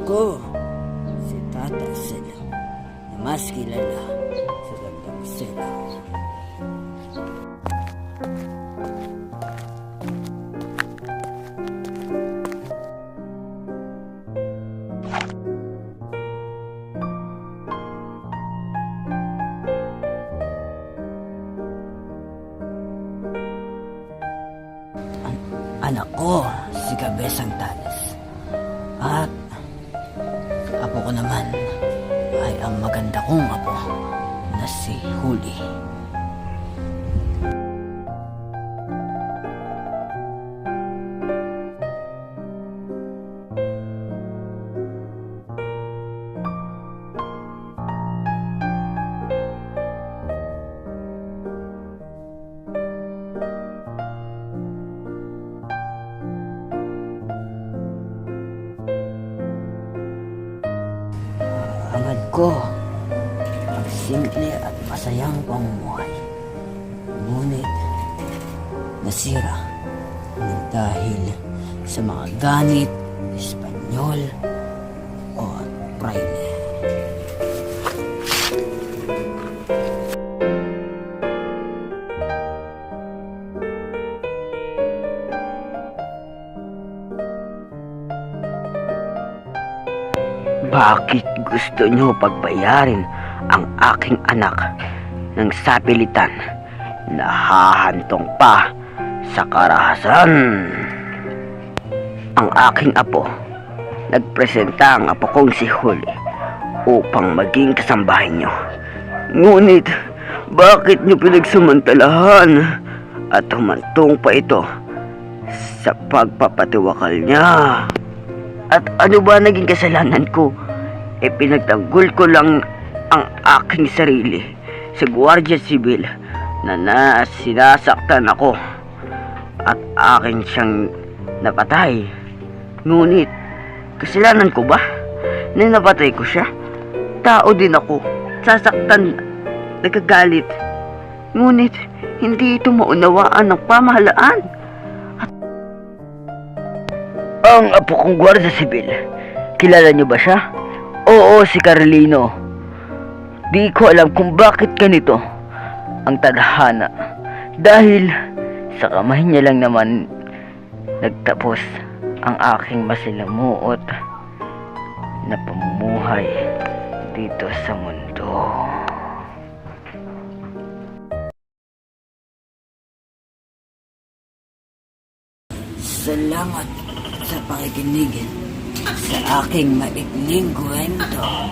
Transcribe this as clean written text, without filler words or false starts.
Ako, si Tata Sela, na mas kilala sa Gandang Sela. Anak ko, si Kabesang Talas. At apo ko naman ay ang maganda kong apo na si Huli. Hangad ko ang simple at masayang pamumuhay. Ngunit nasira ng dahil sa mga ganit, Espanyol o Braille. Bakit gusto nyo pagbayarin ang aking anak ng sapilitan na hahantong pa sa karahasan? Ang aking apo, nagpresenta ang apo kong si Huli upang maging kasambahay nyo. Ngunit, bakit nyo pinagsamantalahan at humantong pa ito sa pagpapatiwakal niya? At ano ba naging kasalanan ko? Pinagtanggol ko lang ang aking sarili sa Guardia Civil na sinasaktan ako at akin siyang napatay. Ngunit, kasalanan ko ba na napatay ko siya? Tao din ako, sasaktan, nagagalit. Ngunit, hindi ito maunawaan ng pamahalaan. Ang apo kong Guardia Civil, kilala niyo ba siya? Oo, si Carlino. Di ko alam kung bakit ganito ang tadhana. Dahil sa kamay niya lang naman nagtapos ang aking masilamuot na pamumuhay dito sa mundo. Salamat sa pakikinig sa aking maikling kwento.